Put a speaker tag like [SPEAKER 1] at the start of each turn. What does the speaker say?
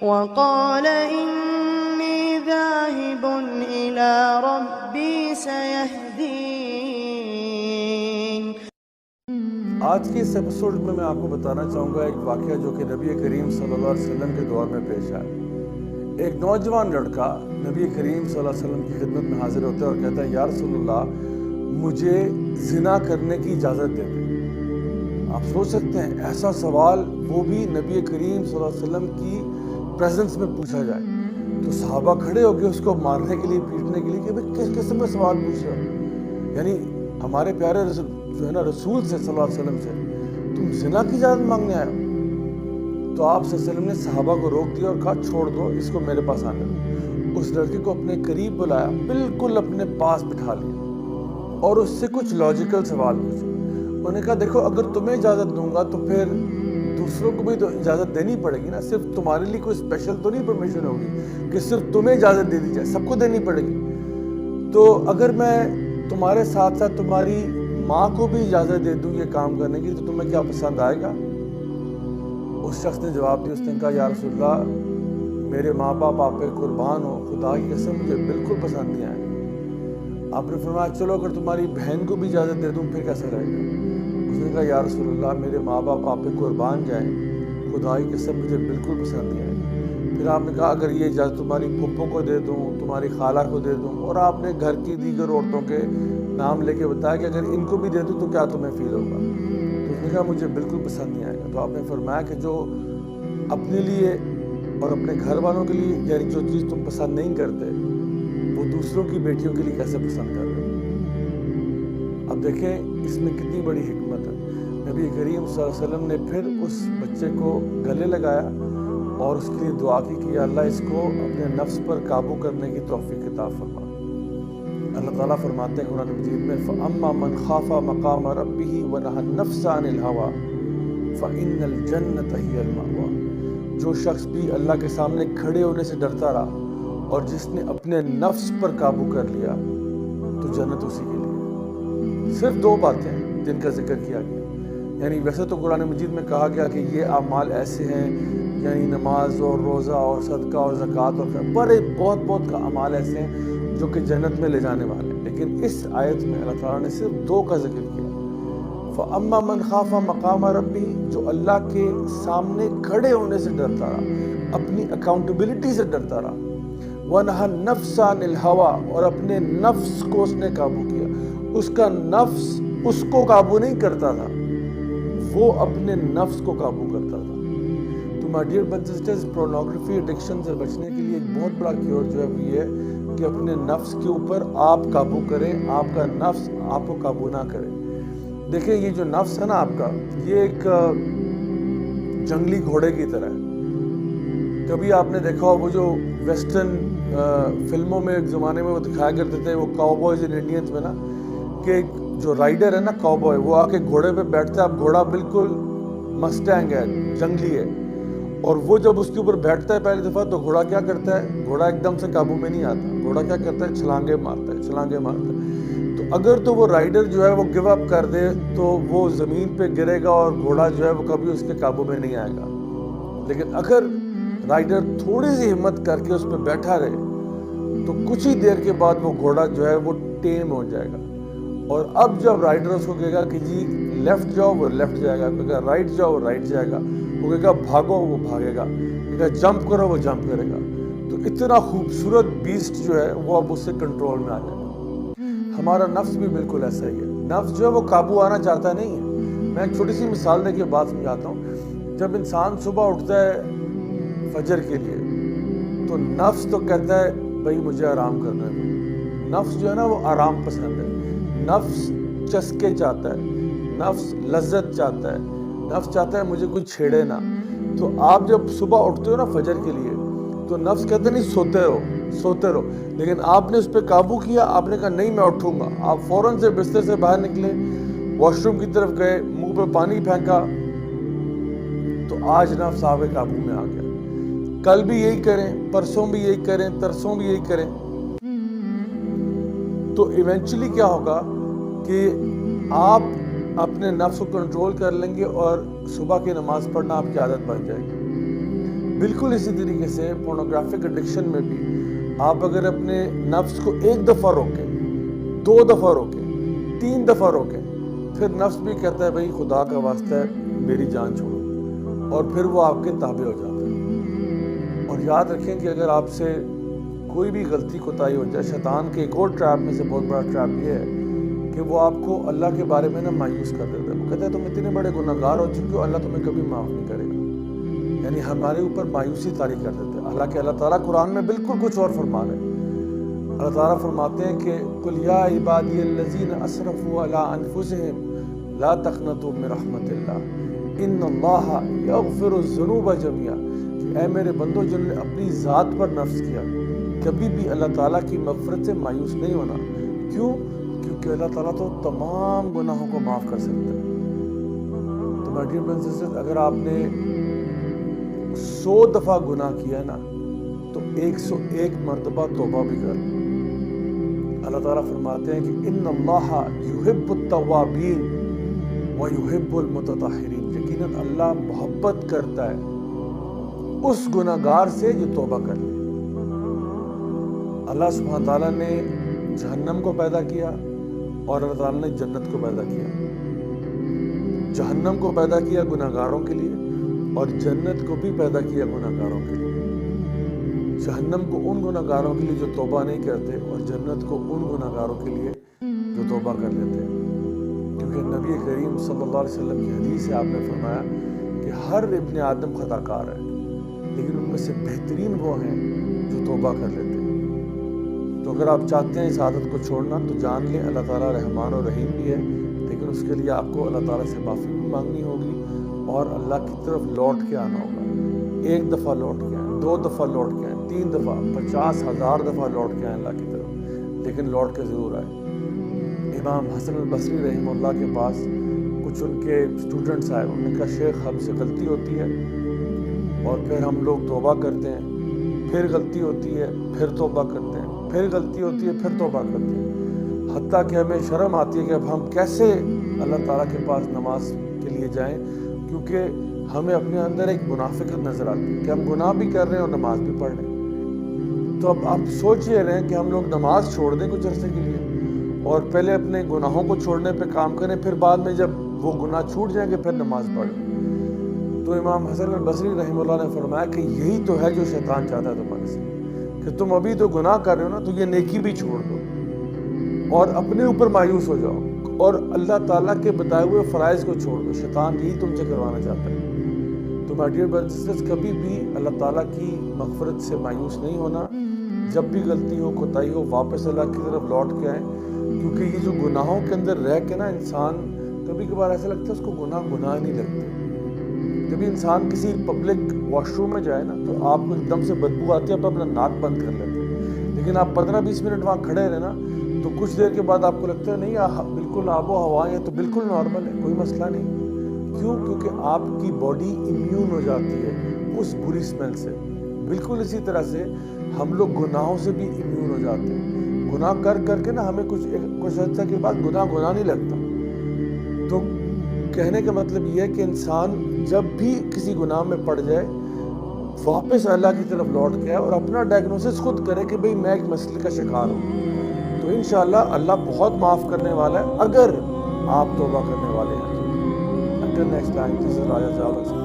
[SPEAKER 1] وقال إني ذاهب إلى ربي سيهدين۔
[SPEAKER 2] آج کے اس ایپیسوڈ میں آپ کو بتانا چاہوں گا ایک واقعہ جو کہ نبی کریم صلی اللہ علیہ وسلم کے دور میں پیش آیا۔ ایک نوجوان لڑکا نبی کریم صلی اللہ علیہ وسلم کی خدمت میں حاضر ہوتا ہے اور کہتا ہے یا رسول اللہ مجھے زنا کرنے کی اجازت دے دیں۔ آپ سوچ سکتے ہیں ایسا سوال وہ بھی نبی کریم صلی اللہ علیہ وسلم کی پریزنس میں پوچھا جائے تو صحابہ کھڑے ہو گئے اس کو مارنے کے لیے پیٹنے کے لیے کہ بھئی کس قسم کا سوال پوچھ رہے ہو، یعنی ہمارے پیارے رسول جو ہے نا رسول سے صلی اللہ علیہ وسلم سے تم زنا کی اجازت مانگنے آئے ہو؟ تو آپ صلی اللہ علیہ وسلم نے صحابہ کو روک دیا اور کہا چھوڑ دو اس کو میرے پاس آنے دو۔ اس لڑکے کو اپنے قریب بلایا، بالکل اپنے پاس بٹھا لیا اور اس سے کچھ لاجیکل سوال پوچھے۔ انہوں نے کہا دیکھو اگر تمہیں اجازت دوں گا تو پھر دوسروں کو بھی تو اجازت دینی پڑے گی نا، صرف تمہارے لیے کوئی اسپیشل تو نہیں پرمیشن ہوگی کہ صرف تمہیں اجازت دے دی جائے، سب کو دینی پڑے گی۔ تو اگر میں تمہارے ساتھ ساتھ تمہاری ماں کو بھی اجازت دے دوں یہ کام کرنے کی تو تمہیں کیا پسند آئے گا؟ اس شخص نے جواب دیا، اس نے کہا یا رسول اللہ میرے ماں باپ آپ پہ قربان ہو، خدا کی قسم مجھے بالکل پسند نہیں آئے گا۔ آپ نے فرمایا چلو اگر تمہاری بہن کو بھی اجازت دے دوں پھر کیسا رہے گا؟ اس نے کہا یا رسول اللہ میرے ماں باپ آپ پہ قربان جائیں، خدا کی قسم مجھے بالکل پسند نہیں آئے گا۔ پھر آپ نے کہا اگر یہ اجازت تمہاری پھپھو کو دے دوں، تمہاری خالہ کو دے دوں، اور آپ نے گھر کی دیگر عورتوں کے نام لے کے بتایا کہ اگر ان کو بھی دے دوں تو کیا تمہیں فیل ہوگا؟ تو اس نے کہا مجھے بالکل پسند نہیں آئے گا۔ تو آپ نے فرمایا کہ جو اپنے لیے اور اپنے گھر والوں کے لیے یعنی جو چیز تم پسند نہیں کرتے وہ دوسروں کی بیٹیوں کے لیے کیسے پسند کر رہے ہو؟ اب دیکھیں اس میں کتنی بڑی حکمت ہے۔ نبی کریم صلی اللہ علیہ وسلم نے پھر اس بچے کو گلے لگایا اور اس کے لیے دعا کی کہ اللہ اس کو اپنے نفس پر قابو کرنے کی توفیق عطا فرما۔ اللہ تعالیٰ فرماتے ہیں قرآن مجید میں فَأَمَّا مَنْ خَافَ مَقَامَ رَبِّهِ وَنَهَى النَّفْسَ عَنِ الْهَوَىٰ فَإِنَّ الْجَنَّةَ هِيَ الْمَأْوَىٰ۔ جو شخص بھی اللہ کے سامنے کھڑے ہونے سے ڈرتا رہا اور جس نے اپنے نفس پر قابو کر لیا تو جنت اسی کے لیے۔ صرف دو باتیں ہیں جن کا ذکر کیا گیا، یعنی ویسے تو قرآن مجید میں کہا گیا کہ یہ اعمال ایسے ہیں یعنی نماز اور روزہ اور صدقہ اور زکوٰۃ اور بڑے بہت کا اعمال ایسے ہیں جو کہ جنت میں لے جانے والے ہیں، لیکن اس آیت میں اللہ تعالیٰ نے صرف دو کا ذکر کیا۔ فَأَمَّا مَنْ خَافَ مَقَامَ رَبِّهِ، جو اللہ کے سامنے کھڑے ہونے سے ڈرتا رہا، اپنی اکاؤنٹیبلٹی سے ڈرتا رہا، وَنَهَى النَّفْسَ عَنِ الْهَوَىٰ، اور اپنے نفس کو اس نے قابو کیا۔ اس کا نفس اس کو قابو نہیں کرتا تھا، وہ اپنے نفس کو قابو کرتا تھا۔ تو my dear brothers and sisters, pornography addiction سے بچنے کے لیے ایک بہت بڑا کیور جو ہے وہ یہ ہے کہ اپنے نفس کے اوپر آپ قابو کریں، آپ کا نفس آپ کو قابو نہ کرے۔ دیکھیں یہ جو نفس ہے نا آپ کا، یہ ایک جنگلی گھوڑے کی طرح ہے۔ کبھی آپ نے دیکھا ہو وہ جو ویسٹرن فلموں میں ایک زمانے میں وہ دکھایا کرتے تھے وہ کاؤبوائز ان انڈینز میں نا، کہ جو رائڈر ہے نا کاؤبوائے وہ آ کے گھوڑے پہ بیٹھتا ہے، اب گھوڑا بالکل مسٹینگ ہے، جنگلی ہے، اور وہ جب اس کے اوپر بیٹھتا ہے پہلی دفعہ تو گھوڑا کیا کرتا ہے؟ گھوڑا ایک دم سے قابو میں نہیں آتا، گھوڑا کیا کرتا ہے؟ چھلانگیں مارتا ہے۔ تو اگر تو وہ رائڈر جو ہے وہ گیو اپ کر دے تو وہ زمین پہ گرے گا اور گھوڑا جو ہے وہ کبھی اس کے قابو میں نہیں آئے گا، لیکن اگر رائڈر تھوڑی سی ہمت کر کے اس پہ بیٹھا رہے تو کچھ ہی دیر کے بعد وہ گھوڑا جو ہے وہ ٹیم ہو جائے گا، اور اب جب رائڈر اس کو کہے گا کہ جی لیفٹ جاؤ وہ لیفٹ جائے گا، کہے گا رائٹ جاؤ وہ رائٹ جائے گا، وہ کہے گا بھاگو وہ بھاگے گا، کہے گا جمپ کرو وہ جمپ کرے گا۔ تو اتنا خوبصورت بیسٹ جو ہے وہ اب اس سے کنٹرول میں آ جائے گا۔ ہمارا نفس بھی بالکل ایسا ہی ہے، نفس جو ہے وہ قابو آنا چاہتا نہیں ہے۔ میں ایک چھوٹی سی مثال دے کے بات سمجھاتا ہوں۔ جب انسان صبح اٹھتا ہے فجر کے لیے تو نفس تو کہتا ہے بھائی مجھے آرام کرنا ہے، نفس جو ہے نا وہ آرام پسند ہے، نفس چسکے چاہتا ہے، نفس لذت چاہتا ہے، نفس چاہتا ہے مجھے کوئی چھیڑے نہ۔ تو آپ جب صبح اٹھتے ہو نا فجر کے لیے تو نفس کہتے نہیں سوتے رہو، لیکن آپ نے اس پہ قابو کیا، آپ نے کہا نہیں میں اٹھوں گا، آپ فوراً سے بستر سے باہر نکلے، واش روم کی طرف گئے، منہ پہ پانی پھینکا، تو آج نفس آپ کے قابو میں آ گیا۔ کل بھی یہی کریں، پرسوں بھی یہی کریں، ترسوں بھی یہی کریں، تو ایونچولی کیا ہوگا کہ آپ اپنے نفس کو کنٹرول کر لیں گے اور صبح کی نماز پڑھنا آپ کی عادت بن جائے گی۔ بالکل اسی طریقے سے پورنوگرافک ایڈکشن میں بھی آپ اگر اپنے نفس کو 1 دفعہ روکیں، 2 دفعہ روکیں، 3 دفعہ روکیں، پھر نفس بھی کہتا ہے بھائی خدا کا واسطہ ہے میری جان چھوڑو، اور پھر وہ آپ کے تابع ہو جاتا ہے۔ اور یاد رکھیں کہ اگر آپ سے کوئی بھی غلطی کوتاہی ہو جائے، شیطان کے ایک اور ٹریپ میں سے بہت بڑا ٹریپ یہ ہے کہ وہ آپ کو اللہ کے بارے میں نا مایوس کر دیتا ہے۔ وہ کہتا ہے تم اتنے بڑے گناہ گار ہو چکے ہو، اللہ تمہیں کبھی معاف نہیں کرے گا، یعنی ہمارے اوپر مایوسی طاری کر دیتے ہیں۔ حالانکہ اللہ تعالیٰ قرآن میں بالکل کچھ اور فرما رہے ہیں۔ اللہ تعالیٰ فرماتے ہیں کہ قُلْ يَا عِبَادِيَ الَّذِينَ أَسْرَفُوا عَلَىٰ أَنفُسِهِمْ لَا تَقْنَطُوا مِن رَحْمَتِ اللَّهِ إِنَّ اللَّهَ يَغْفِرُ الذُّنُوبَ جَمِيعًا، کہ اے میرے بندو جنہوں نے اپنی ذات پر نفس کیا، کبھی بھی اللہ تعالیٰ کی مغفرت سے مایوس نہیں ہونا۔ کیوں؟ کیونکہ اللہ تعالیٰ تو تمام گناہوں کو معاف کر سکتا ہے۔ تو my dear brothers and sisters، اگر آپ نے 100 دفعہ گناہ کیا نا تو 101 مرتبہ توبہ بھی کر۔ اللہ تعالیٰ فرماتے ہیں کہ ان اللہ یحب التوابین ویحب المتطہرین، یقیناً اللہ محبت کرتا ہے اس گناہ گار سے جو توبہ کر لے۔ اللہ سبحانہ تعالیٰ نے جہنم کو پیدا کیا اور اللہ تعالیٰ نے جنت کو پیدا کیا۔ جہنم کو پیدا کیا گناہ گاروں کے لیے اور جنت کو بھی پیدا کیا گناہ گاروں کے لیے۔ جہنم کو ان گناہ گاروں کے لیے جو توبہ نہیں کرتے، اور جنت کو ان گناہ گاروں کے لیے جو توبہ کر لیتے ہیں۔ کیونکہ نبی کریم صلی اللہ علیہ وسلم کی حدیث سے آپ نے فرمایا کہ ہر ابن آدم خطا کار ہے، لیکن ان میں سے بہترین وہ ہیں جو توبہ کر لیتے ہیں۔ تو اگر آپ چاہتے ہیں اس عادت کو چھوڑنا تو جان لیں اللہ تعالیٰ رحمان و رحیم بھی ہے، لیکن اس کے لیے آپ کو اللہ تعالیٰ سے معافی بھی مانگنی ہوگی اور اللہ کی طرف لوٹ کے آنا ہوگا۔ 1 دفعہ لوٹ کے آئیں، 2 دفعہ لوٹ کے آئیں، 3 دفعہ، 50,000 دفعہ لوٹ کے آئیں اللہ کی طرف، لیکن لوٹ کے ضرور آئیں۔ امام حسن البصری رحمہ اللہ کے پاس کچھ ان کے اسٹوڈنٹس آئے، انہوں نے کہا شیخ ہم سے غلطی ہوتی ہے اور پھر ہم لوگ توبہ کرتے ہیں، پھر غلطی ہوتی ہے، پھر توبہ کرتے ہیں، پھر غلطی ہوتی ہے، پھر توبہ کرتے ہیں، حتیٰ کہ ہمیں شرم آتی ہے کہ اب ہم کیسے اللہ تعالیٰ کے پاس نماز کے لیے جائیں، کیونکہ ہمیں اپنے اندر ایک منافقت نظر آتی ہے کہ ہم گناہ بھی کر رہے ہیں اور نماز بھی پڑھ رہے ہیں۔ تو اب آپ سوچ یہ رہے ہیں کہ ہم لوگ نماز چھوڑ دیں کچھ عرصے کے لیے اور پہلے اپنے گناہوں کو چھوڑنے پہ کام کریں، پھر بعد میں جب وہ گناہ چھوٹ جائیں گے پھر نماز پڑھیں۔ تو امام حسن البصری رحمہ اللہ نے فرمایا کہ یہی تو ہے جو شیطان چاہتا ہے تمہارے سے، کہ تم ابھی تو گناہ کر رہے ہو نا، تو یہ نیکی بھی چھوڑ دو اور اپنے اوپر مایوس ہو جاؤ اور اللہ تعالیٰ کے بتائے ہوئے فرائض کو چھوڑ دو۔ شیطان یہی تم سے کروانا چاہتا ہے۔ تو my dear brothers and sisters، کبھی بھی اللہ تعالیٰ کی مغفرت سے مایوس نہیں ہونا۔ جب بھی غلطی ہو، کوتاہی ہو، واپس اللہ کی طرف لوٹ کے آئیں، کیونکہ یہ جو گناہوں کے اندر رہ کے نا انسان کبھی کبھار ایسا لگتا ہے اس کو گناہ نہیں لگتے۔ جب انسان کسی پبلک واش روم میں جائے نا تو آپ کو ایک دم سے بدبو آتی ہے، آپ اپنا ناک بند کر لیتے ہیں، لیکن آپ 15-20 منٹ وہاں کھڑے رہے نا تو کچھ دیر کے بعد آپ کو لگتا ہے نہیں بالکل آب و ہوا ہے تو بالکل نارمل ہے، کوئی مسئلہ نہیں۔ کیوں؟ کیونکہ آپ کی باڈی امیون ہو جاتی ہے اس بری اسمیل سے۔ بالکل اسی طرح سے ہم لوگ گناہوں سے بھی امیون ہو جاتے ہیں۔ گناہ کر کر کے نا ہمیں کچھ عرصہ کے بعد گناہ نہیں لگتا۔ تو کہنے کا مطلب یہ ہے کہ انسان جب بھی کسی گناہ میں پڑ جائے واپس اللہ کی طرف لوٹ کے اور اپنا ڈائگنوسس خود کرے کہ بھئی میں ایک مسئلے کا شکار ہوں، تو انشاءاللہ اللہ بہت معاف کرنے والا ہے اگر آپ توبہ کرنے والے ہیں۔ Until next time, this is Raja Jawad.